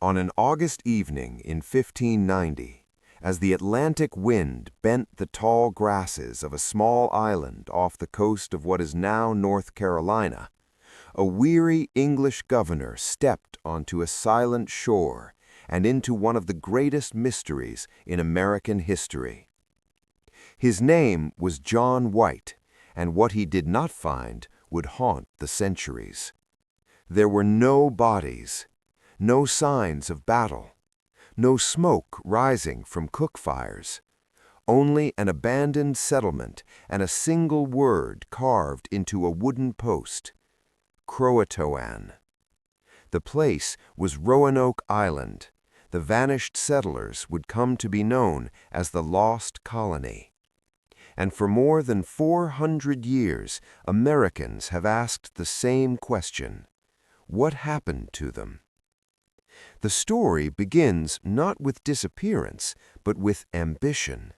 On an August evening in 1590, as the Atlantic wind bent the tall grasses of a small island off the coast of what is now North Carolina, a weary English governor stepped onto a silent shore and into one of the greatest mysteries in American history. His name was John White, and what he did not find would haunt the centuries. There were no bodies, no signs of battle, no smoke rising from cook fires, only an abandoned settlement and a single word carved into a wooden post: Croatoan. The place was Roanoke Island. The vanished settlers would come to be known as the Lost Colony. And for more than 400 years, Americans have asked the same question: what happened to them? The story begins not with disappearance, but with ambition.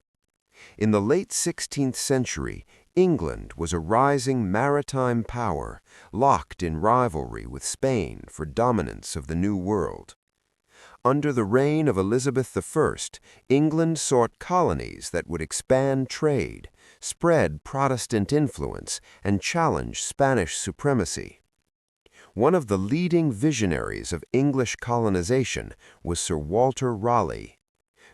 In the late 16th century, England was a rising maritime power, locked in rivalry with Spain for dominance of the New World. Under the reign of Elizabeth I, England sought colonies that would expand trade, spread Protestant influence, and challenge Spanish supremacy. One of the leading visionaries of English colonization was Sir Walter Raleigh.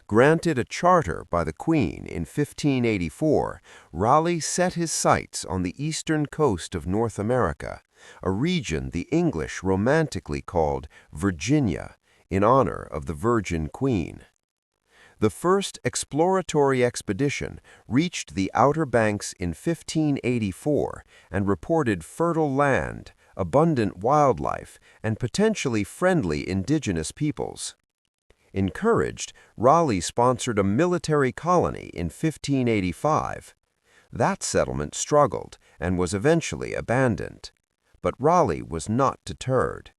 Granted a charter by the Queen in 1584, Raleigh set his sights on the eastern coast of North America, a region the English romantically called Virginia, in honor of the Virgin Queen. The first exploratory expedition reached the Outer Banks in 1584 and reported fertile land, abundant wildlife, and potentially friendly indigenous peoples. Encouraged, Raleigh sponsored a military colony in 1585. That settlement struggled and was eventually abandoned. But Raleigh was not deterred.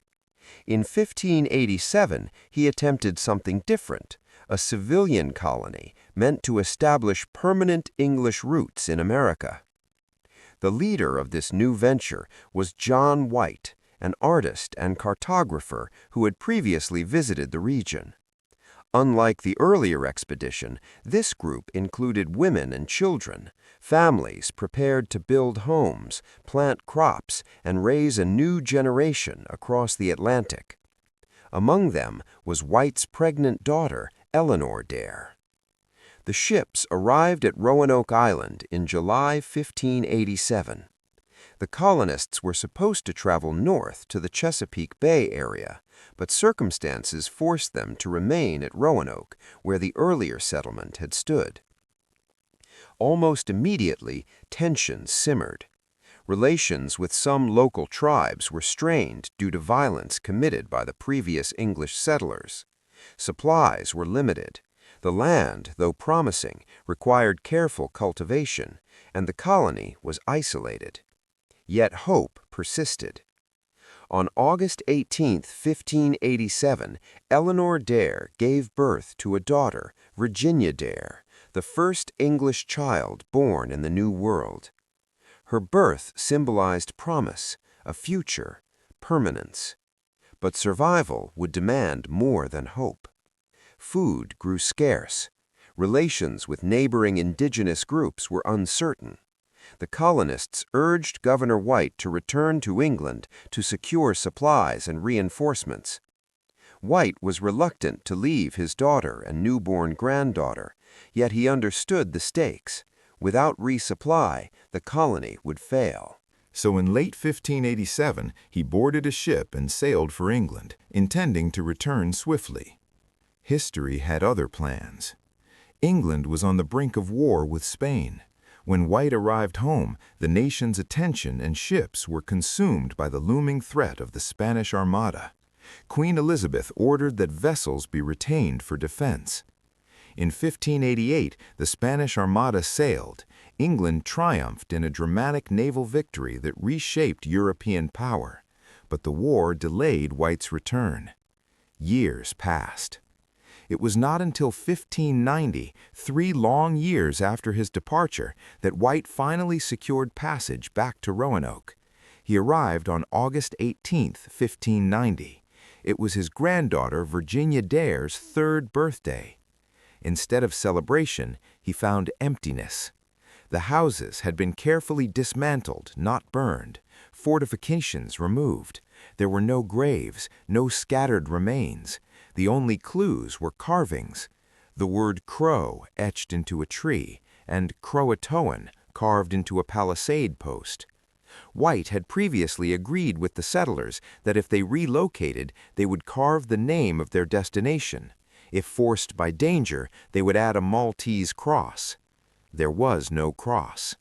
In 1587, he attempted something different, a civilian colony meant to establish permanent English roots in America. The leader of this new venture was John White, an artist and cartographer who had previously visited the region. Unlike the earlier expedition, this group included women and children, families prepared to build homes, plant crops, and raise a new generation across the Atlantic. Among them was White's pregnant daughter, Eleanor Dare. The ships arrived at Roanoke Island in July 1587. The colonists were supposed to travel north to the Chesapeake Bay area, but circumstances forced them to remain at Roanoke, where the earlier settlement had stood. Almost immediately, tensions simmered. Relations with some local tribes were strained due to violence committed by the previous English settlers. Supplies were limited. The land, though promising, required careful cultivation, and the colony was isolated. Yet hope persisted. On August 18, 1587, Eleanor Dare gave birth to a daughter, Virginia Dare, the first English child born in the New World. Her birth symbolized promise, a future, permanence. But survival would demand more than hope. Food grew scarce. Relations with neighboring indigenous groups were uncertain. The colonists urged Governor White to return to England to secure supplies and reinforcements. White was reluctant to leave his daughter and newborn granddaughter, yet he understood the stakes. Without resupply, the colony would fail. So in late 1587, he boarded a ship and sailed for England, intending to return swiftly. History had other plans. England was on the brink of war with Spain. When White arrived home, the nation's attention and ships were consumed by the looming threat of the Spanish Armada. Queen Elizabeth ordered that vessels be retained for defense. In 1588, the Spanish Armada sailed. England triumphed in a dramatic naval victory that reshaped European power. But the war delayed White's return. Years passed. It was not until 1590, 3 long years after his departure, that White finally secured passage back to Roanoke. He arrived on August 18, 1590. It was his granddaughter Virginia Dare's 3rd birthday. Instead of celebration, he found emptiness. The houses had been carefully dismantled, not burned, fortifications removed. There were no graves, no scattered remains. The only clues were carvings. The word crow etched into a tree, and Croatoan carved into a palisade post. White had previously agreed with the settlers that if they relocated, they would carve the name of their destination. If forced by danger, they would add a Maltese cross. There was no cross.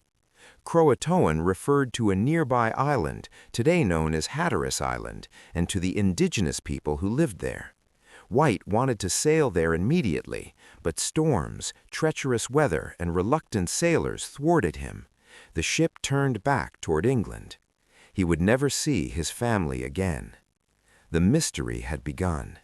Croatoan referred to a nearby island, today known as Hatteras Island, and to the indigenous people who lived there. White wanted to sail there immediately, but storms, treacherous weather, and reluctant sailors thwarted him. The ship turned back toward England. He would never see his family again. The mystery had begun.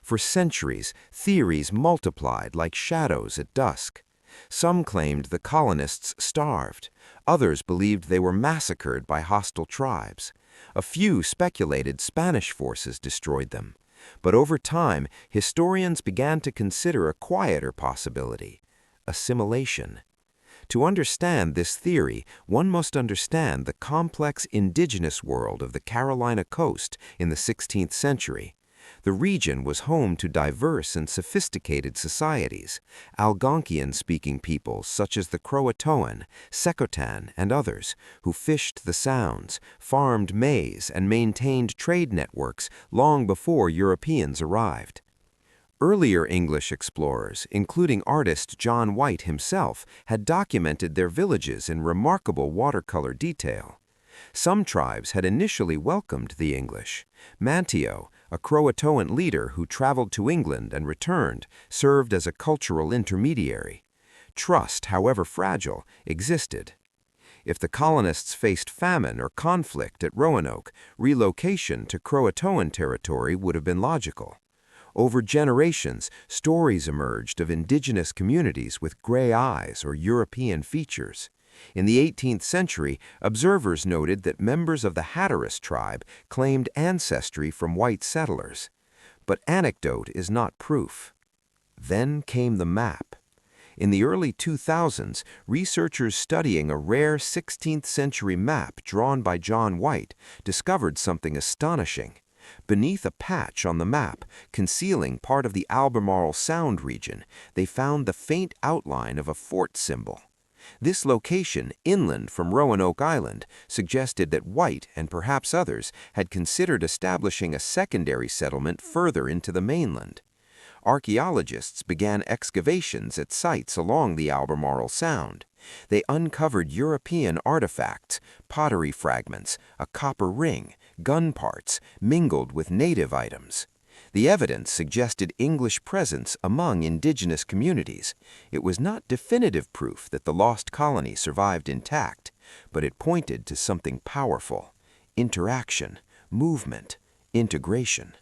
For centuries, theories multiplied like shadows at dusk. Some claimed the colonists starved. Others believed they were massacred by hostile tribes. A few speculated Spanish forces destroyed them. But over time, historians began to consider a quieter possibility: assimilation. To understand this theory, one must understand the complex indigenous world of the Carolina coast in the 16th century. The region was home to diverse and sophisticated societies, Algonquian-speaking peoples such as the Croatoan, Secotan, and others, who fished the sounds, farmed maize, and maintained trade networks long before Europeans arrived. Earlier English explorers, including artist John White himself, had documented their villages in remarkable watercolor detail. Some tribes had initially welcomed the English. Manteo, a Croatoan leader who traveled to England and returned, served as a cultural intermediary. Trust, however fragile, existed. If the colonists faced famine or conflict at Roanoke, relocation to Croatoan territory would have been logical. Over generations, stories emerged of indigenous communities with gray eyes or European features. In the 18th century, observers noted that members of the Hatteras tribe claimed ancestry from white settlers. But anecdote is not proof. Then came the map. In the early 2000s, researchers studying a rare 16th century map drawn by John White discovered something astonishing. Beneath a patch on the map, concealing part of the Albemarle Sound region, they found the faint outline of a fort symbol. This location, inland from Roanoke Island, suggested that White, and perhaps others, had considered establishing a secondary settlement further into the mainland. Archaeologists began excavations at sites along the Albemarle Sound. They uncovered European artifacts, pottery fragments, a copper ring, gun parts, mingled with native items. The evidence suggested English presence among indigenous communities. It was not definitive proof that the lost colony survived intact, but it pointed to something powerful: interaction, movement, integration.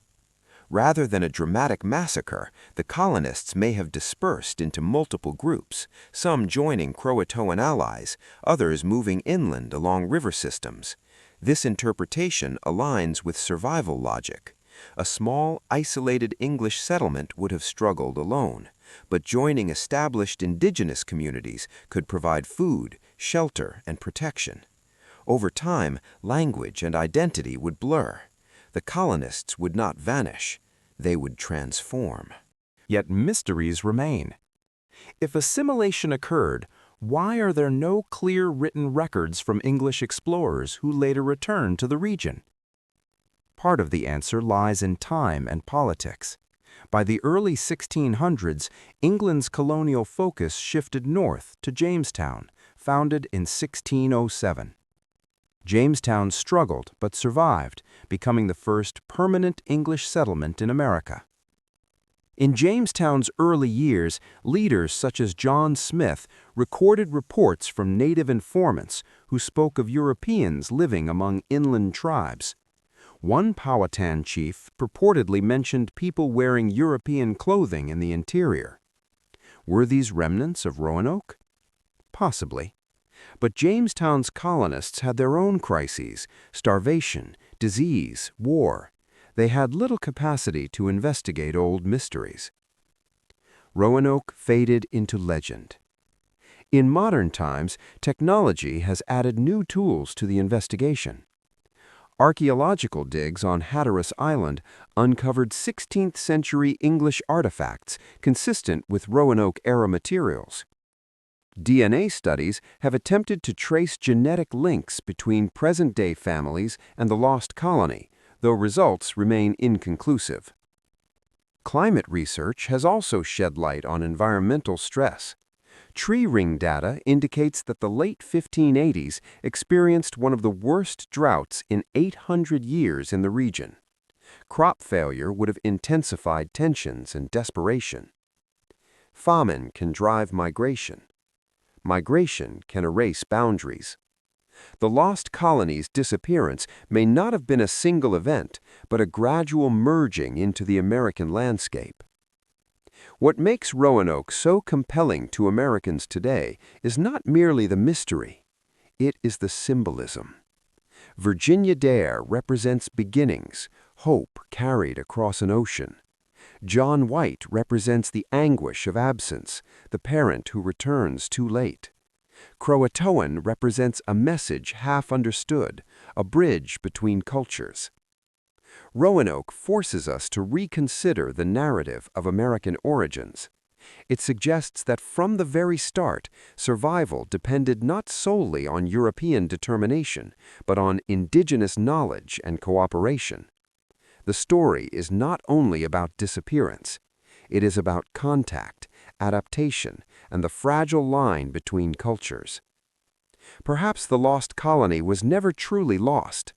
Rather than a dramatic massacre, the colonists may have dispersed into multiple groups, some joining Croatoan allies, others moving inland along river systems. This interpretation aligns with survival logic. A small, isolated English settlement would have struggled alone, but joining established indigenous communities could provide food, shelter, and protection. Over time, language and identity would blur. The colonists would not vanish. They would transform. Yet mysteries remain. If assimilation occurred, why are there no clear written records from English explorers who later returned to the region? Part of the answer lies in time and politics. By the early 1600s, England's colonial focus shifted north to Jamestown, founded in 1607. Jamestown struggled but survived, becoming the first permanent English settlement in America. In Jamestown's early years, leaders such as John Smith recorded reports from native informants who spoke of Europeans living among inland tribes. One Powhatan chief purportedly mentioned people wearing European clothing in the interior. Were these remnants of Roanoke? Possibly. But Jamestown's colonists had their own crises: starvation, disease, war. They had little capacity to investigate old mysteries. Roanoke faded into legend. In modern times, technology has added new tools to the investigation. Archaeological digs on Hatteras Island uncovered 16th-century English artifacts consistent with Roanoke-era materials. DNA studies have attempted to trace genetic links between present-day families and the lost colony, though results remain inconclusive. Climate research has also shed light on environmental stress. Tree ring data indicates that the late 1580s experienced one of the worst droughts in 800 years in the region. Crop failure would have intensified tensions and desperation. Famine can drive migration. Migration can erase boundaries. The lost colony's disappearance may not have been a single event, but a gradual merging into the American landscape. What makes Roanoke so compelling to Americans today is not merely the mystery, it is the symbolism. Virginia Dare represents beginnings, hope carried across an ocean. John White represents the anguish of absence, the parent who returns too late. Croatoan represents a message half understood, a bridge between cultures. Roanoke forces us to reconsider the narrative of American origins. It suggests that from the very start, survival depended not solely on European determination, but on indigenous knowledge and cooperation. The story is not only about disappearance. It is about contact, adaptation, and the fragile line between cultures. Perhaps the lost colony was never truly lost.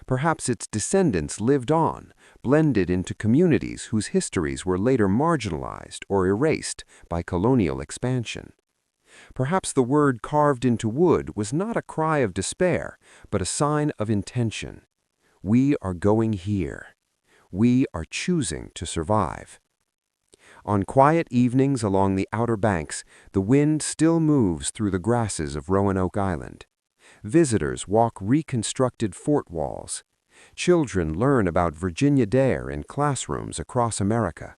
Perhaps its descendants lived on, blended into communities whose histories were later marginalized or erased by colonial expansion. Perhaps the word carved into wood was not a cry of despair, but a sign of intention. We are going here. We are choosing to survive. On quiet evenings along the Outer Banks, the wind still moves through the grasses of Roanoke Island. Visitors walk reconstructed fort walls. Children learn about Virginia Dare in classrooms across America.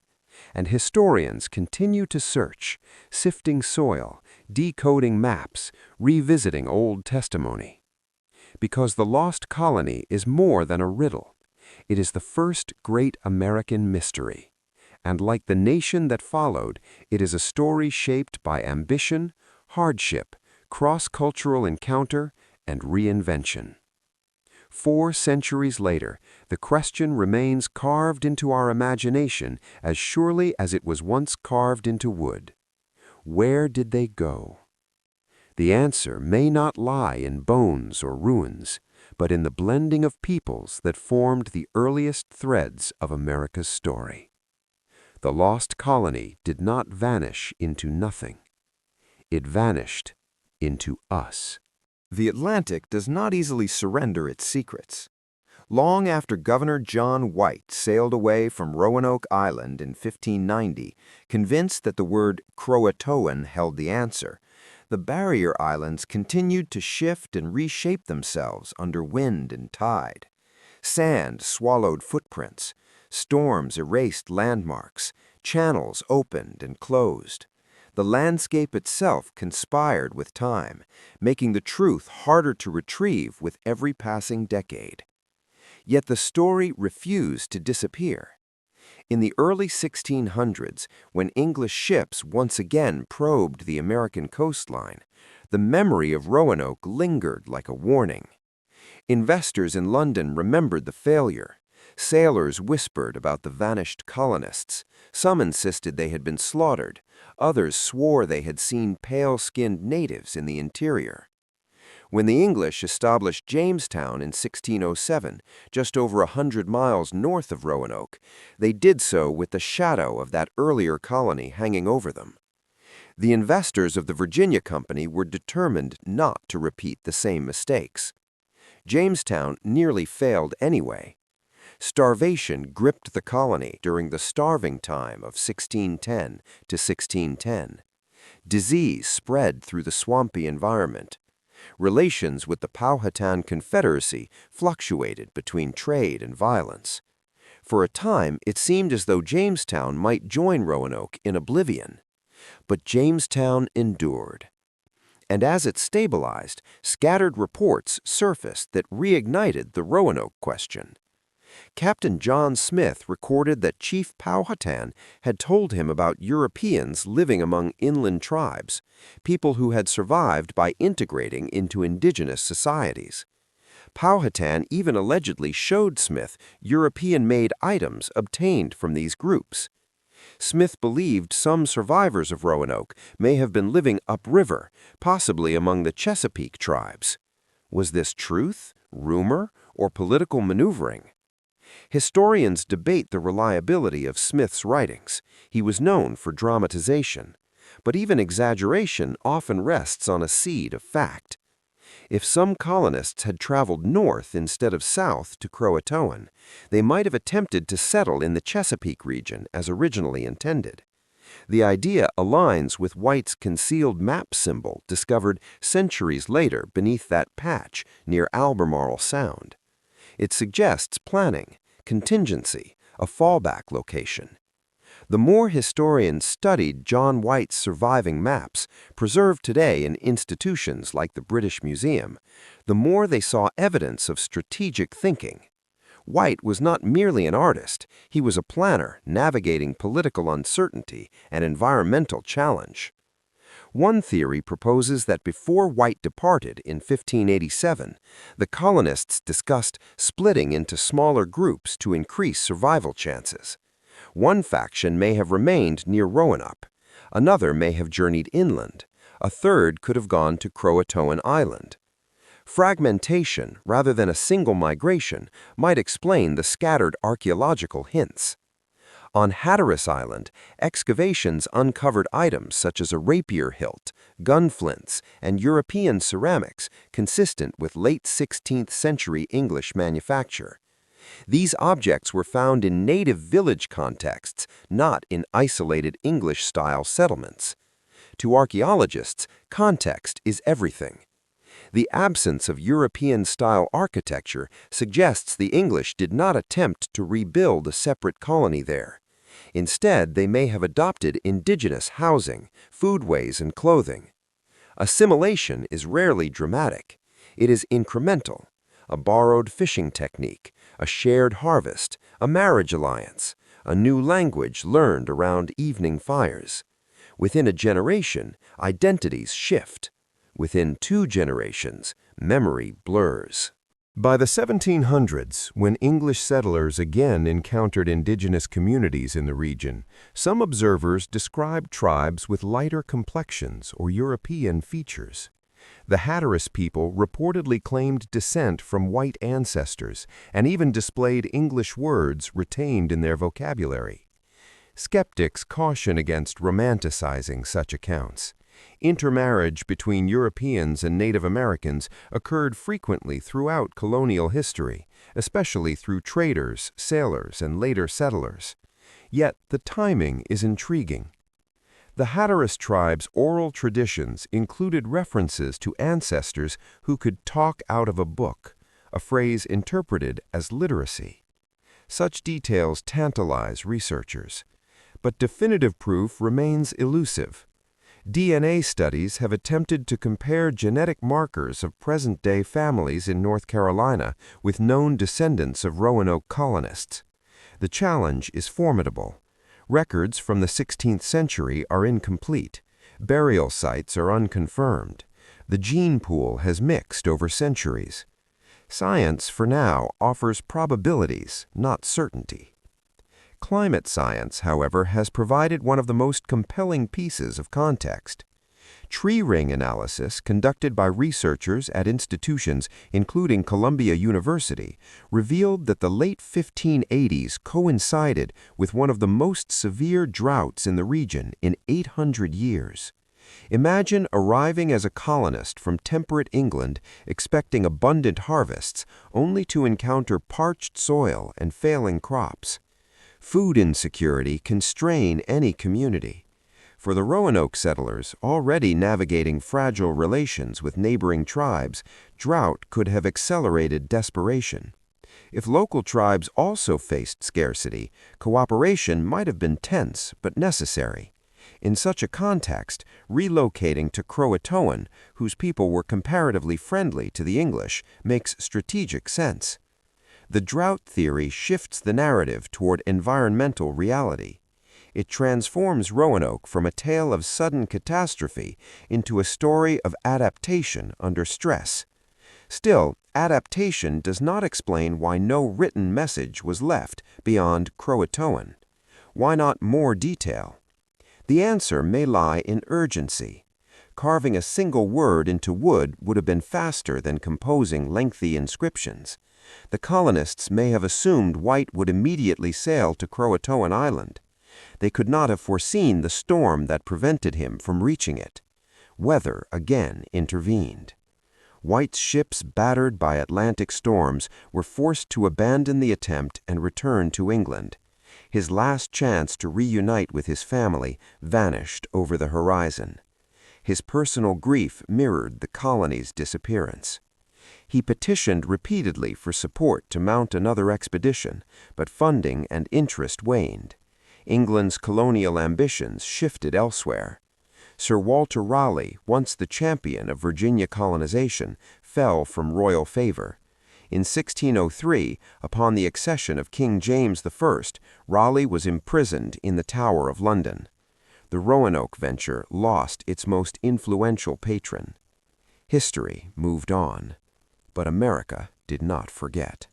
And historians continue to search, sifting soil, decoding maps, revisiting old testimony. Because the lost colony is more than a riddle. It is the first great American mystery. And like the nation that followed, it is a story shaped by ambition, hardship, cross-cultural encounter, and reinvention. 4 centuries later, the question remains carved into our imagination as surely as it was once carved into wood. Where did they go? The answer may not lie in bones or ruins, but in the blending of peoples that formed the earliest threads of America's story. The lost colony did not vanish into nothing. It vanished into us. The Atlantic does not easily surrender its secrets. Long after Governor John White sailed away from Roanoke Island in 1590, convinced that the word Croatoan held the answer, the barrier islands continued to shift and reshape themselves under wind and tide. Sand swallowed footprints, storms erased landmarks, channels opened and closed. The landscape itself conspired with time, making the truth harder to retrieve with every passing decade. Yet the story refused to disappear. In the early 1600s, when English ships once again probed the American coastline, the memory of Roanoke lingered like a warning. Investors in London remembered the failure. Sailors whispered about the vanished colonists. Some insisted they had been slaughtered. Others swore they had seen pale-skinned natives in the interior. When the English established Jamestown in 1607, just over 100 miles north of Roanoke, they did so with the shadow of that earlier colony hanging over them. The investors of the Virginia Company were determined not to repeat the same mistakes. Jamestown nearly failed anyway. Starvation gripped the colony during the starving time of 1610 to 1610. Disease spread through the swampy environment. Relations with the Powhatan Confederacy fluctuated between trade and violence. For a time, it seemed as though Jamestown might join Roanoke in oblivion. But Jamestown endured. And as it stabilized, scattered reports surfaced that reignited the Roanoke question. Captain John Smith recorded that Chief Powhatan had told him about Europeans living among inland tribes, people who had survived by integrating into indigenous societies. Powhatan even allegedly showed Smith European-made items obtained from these groups. Smith believed some survivors of Roanoke may have been living upriver, possibly among the Chesapeake tribes. Was this truth, rumor, or political maneuvering? Historians debate the reliability of Smith's writings. He was known for dramatization, but even exaggeration often rests on a seed of fact. If some colonists had traveled north instead of south to Croatoan, they might have attempted to settle in the Chesapeake region as originally intended. The idea aligns with White's concealed map symbol discovered centuries later beneath that patch near Albemarle Sound. It suggests planning, contingency, a fallback location. The more historians studied John White's surviving maps, preserved today in institutions like the British Museum, the more they saw evidence of strategic thinking. White was not merely an artist, he was a planner navigating political uncertainty and environmental challenge. One theory proposes that before White departed in 1587, the colonists discussed splitting into smaller groups to increase survival chances. One faction may have remained near Roanoke, another may have journeyed inland, a third could have gone to Croatoan Island. Fragmentation, rather than a single migration, might explain the scattered archaeological hints. On Hatteras Island, excavations uncovered items such as a rapier hilt, gun flints, and European ceramics consistent with late 16th century English manufacture. These objects were found in native village contexts, not in isolated English-style settlements. To archaeologists, context is everything. The absence of European-style architecture suggests the English did not attempt to rebuild a separate colony there. Instead, they may have adopted indigenous housing, foodways, and clothing. Assimilation is rarely dramatic. It is incremental. A borrowed fishing technique, a shared harvest, a marriage alliance, a new language learned around evening fires. Within a generation, identities shift. Within 2 generations, memory blurs. By the 1700s, when English settlers again encountered indigenous communities in the region, some observers described tribes with lighter complexions or European features. The Hatteras people reportedly claimed descent from white ancestors and even displayed English words retained in their vocabulary. Skeptics caution against romanticizing such accounts. Intermarriage between Europeans and Native Americans occurred frequently throughout colonial history, especially through traders, sailors, and later settlers. Yet the timing is intriguing. The Hatteras tribe's oral traditions included references to ancestors who could talk out of a book, a phrase interpreted as literacy. Such details tantalize researchers, but definitive proof remains elusive. DNA studies have attempted to compare genetic markers of present-day families in North Carolina with known descendants of Roanoke colonists. The challenge is formidable. Records from the 16th century are incomplete. Burial sites are unconfirmed. The gene pool has mixed over centuries. Science, for now, offers probabilities, not certainty. Climate science, however, has provided one of the most compelling pieces of context. Tree ring analysis conducted by researchers at institutions including Columbia University revealed that the late 1580s coincided with one of the most severe droughts in the region in 800 years. Imagine arriving as a colonist from temperate England expecting abundant harvests only to encounter parched soil and failing crops. Food insecurity can strain any community. For the Roanoke settlers, already navigating fragile relations with neighboring tribes, drought could have accelerated desperation. If local tribes also faced scarcity, cooperation might have been tense but necessary. In such a context, relocating to Croatoan, whose people were comparatively friendly to the English, makes strategic sense. The drought theory shifts the narrative toward environmental reality. It transforms Roanoke from a tale of sudden catastrophe into a story of adaptation under stress. Still, adaptation does not explain why no written message was left beyond Croatoan. Why not more detail? The answer may lie in urgency. Carving a single word into wood would have been faster than composing lengthy inscriptions. The colonists may have assumed White would immediately sail to Croatoan Island. They could not have foreseen the storm that prevented him from reaching it. Weather again intervened. White's ships, battered by Atlantic storms, were forced to abandon the attempt and return to England. His last chance to reunite with his family vanished over the horizon. His personal grief mirrored the colony's disappearance. He petitioned repeatedly for support to mount another expedition, but funding and interest waned. England's colonial ambitions shifted elsewhere. Sir Walter Raleigh, once the champion of Virginia colonization, fell from royal favor. In 1603, upon the accession of King James I, Raleigh was imprisoned in the Tower of London. The Roanoke venture lost its most influential patron. History moved on, but America did not forget.